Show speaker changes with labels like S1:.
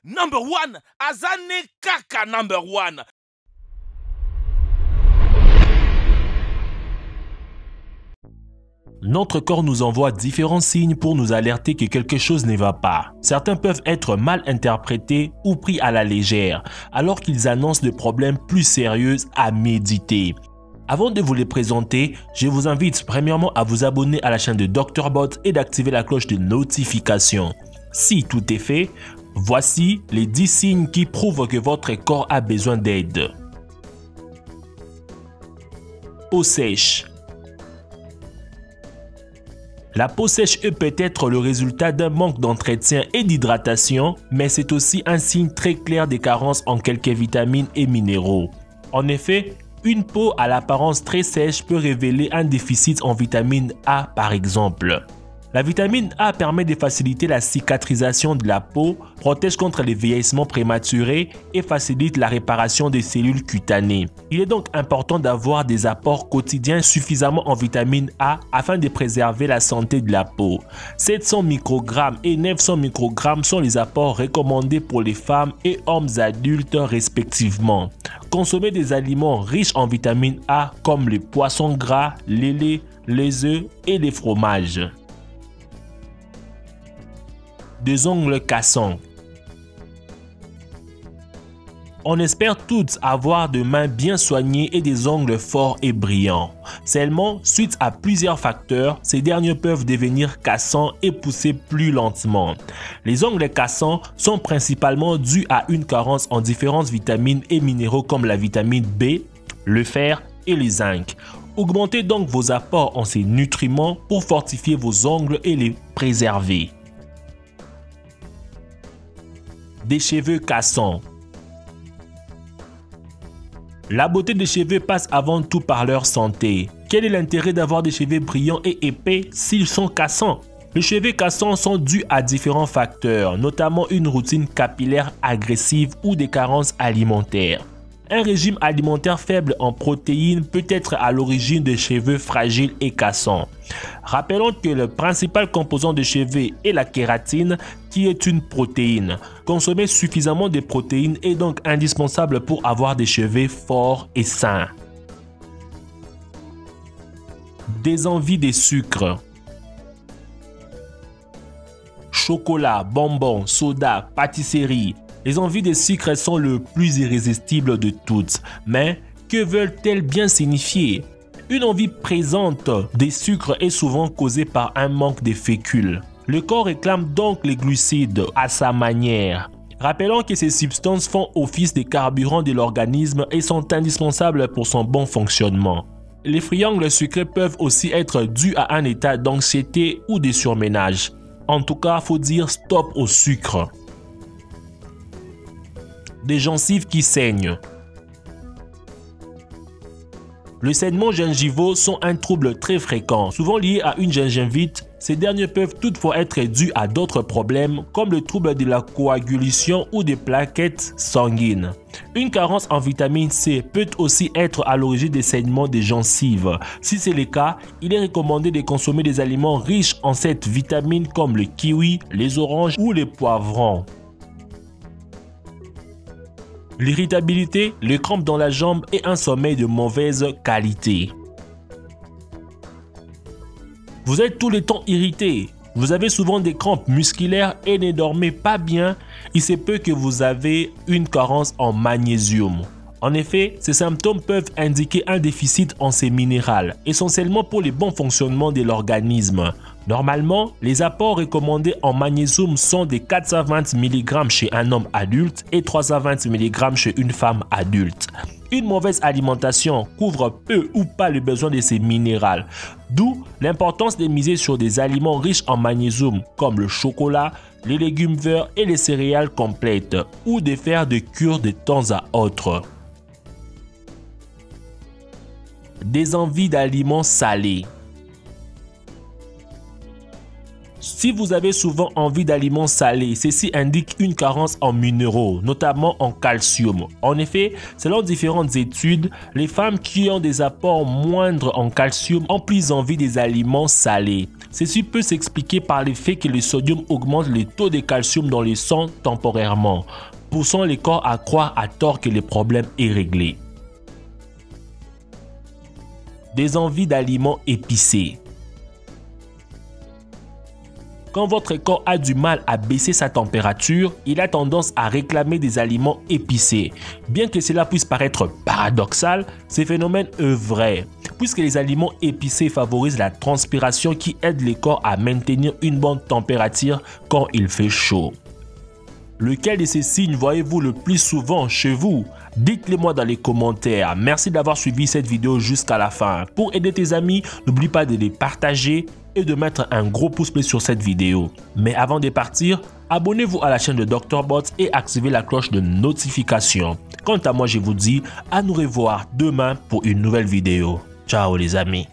S1: Number one, Azane Kaka number one.
S2: Notre corps nous envoie différents signes pour nous alerter que quelque chose ne va pas. Certains peuvent être mal interprétés ou pris à la légère, alors qu'ils annoncent des problèmes plus sérieux à méditer. Avant de vous les présenter, je vous invite premièrement à vous abonner à la chaîne de Dr Bot et d'activer la cloche de notification. Si tout est fait, voici les 10 signes qui prouvent que votre corps a besoin d'aide. Peau sèche. La peau sèche peut être le résultat d'un manque d'entretien et d'hydratation, mais c'est aussi un signe très clair des carences en quelques vitamines et minéraux. En effet, une peau à l'apparence très sèche peut révéler un déficit en vitamine A par exemple. La vitamine A permet de faciliter la cicatrisation de la peau, protège contre les vieillissements prématurés et facilite la réparation des cellules cutanées. Il est donc important d'avoir des apports quotidiens suffisamment en vitamine A afin de préserver la santé de la peau. 700 microgrammes et 900 microgrammes sont les apports recommandés pour les femmes et hommes adultes respectivement. Consommez des aliments riches en vitamine A comme les poissons gras, les laits, les œufs et les fromages. Des ongles cassants. On espère toutes avoir des mains bien soignées et des ongles forts et brillants. Seulement, suite à plusieurs facteurs, ces derniers peuvent devenir cassants et pousser plus lentement. Les ongles cassants sont principalement dus à une carence en différentes vitamines et minéraux comme la vitamine B, le fer et le zinc. Augmentez donc vos apports en ces nutriments pour fortifier vos ongles et les préserver. Des cheveux cassants. La beauté des cheveux passe avant tout par leur santé. Quel est l'intérêt d'avoir des cheveux brillants et épais s'ils sont cassants? Les cheveux cassants sont dus à différents facteurs, notamment une routine capillaire agressive ou des carences alimentaires. Un régime alimentaire faible en protéines peut être à l'origine de cheveux fragiles et cassants. Rappelons que le principal composant des cheveux est la kératine, qui est une protéine. Consommer suffisamment de protéines est donc indispensable pour avoir des cheveux forts et sains. Des envies de sucre. Chocolat, bonbons, soda, pâtisserie. Les envies de sucre sont le plus irrésistible de toutes. Mais que veulent-elles bien signifier? Une envie présente des sucres est souvent causée par un manque de fécule. Le corps réclame donc les glucides à sa manière. Rappelons que ces substances font office de carburant de l'organisme et sont indispensables pour son bon fonctionnement. Les friandes sucrées peuvent aussi être dues à un état d'anxiété ou de surménage. En tout cas, il faut dire stop au sucre. Des gencives qui saignent. Les saignements gingivaux sont un trouble très fréquent, souvent lié à une gingivite. Ces derniers peuvent toutefois être dus à d'autres problèmes comme le trouble de la coagulation ou des plaquettes sanguines. Une carence en vitamine C peut aussi être à l'origine des saignements des gencives. Si c'est le cas, il est recommandé de consommer des aliments riches en cette vitamine comme le kiwi, les oranges ou les poivrons. L'irritabilité, les crampes dans la jambe et un sommeil de mauvaise qualité. Vous êtes tout le temps irrité, vous avez souvent des crampes musculaires et ne dormez pas bien, il se peut que vous avez une carence en magnésium. En effet, ces symptômes peuvent indiquer un déficit en ces minéraux, essentiellement pour le bon fonctionnement de l'organisme. Normalement, les apports recommandés en magnésium sont de 420 mg chez un homme adulte et 320 mg chez une femme adulte. Une mauvaise alimentation couvre peu ou pas le besoin de ces minéraux, d'où l'importance de miser sur des aliments riches en magnésium comme le chocolat, les légumes verts et les céréales complètes, ou de faire des cures de temps à autre. Des envies d'aliments salés. Si vous avez souvent envie d'aliments salés, ceci indique une carence en minéraux, notamment en calcium. En effet, selon différentes études, les femmes qui ont des apports moindres en calcium ont plus envie des aliments salés. Ceci peut s'expliquer par le fait que le sodium augmente le taux de calcium dans le sang temporairement, poussant le corps à croire à tort que le problème est réglé. Des envies d'aliments épicés. Quand votre corps a du mal à baisser sa température, il a tendance à réclamer des aliments épicés. Bien que cela puisse paraître paradoxal, ce phénomène est vrai, puisque les aliments épicés favorisent la transpiration qui aide le corps à maintenir une bonne température quand il fait chaud. Lequel de ces signes voyez-vous le plus souvent chez vous? Dites-le moi dans les commentaires. Merci d'avoir suivi cette vidéo jusqu'à la fin. Pour aider tes amis, n'oublie pas de les partager et de mettre un gros pouce bleu sur cette vidéo. Mais avant de partir, abonnez-vous à la chaîne de Dr Bots et activez la cloche de notification. Quant à moi, je vous dis à nous revoir demain pour une nouvelle vidéo. Ciao les amis.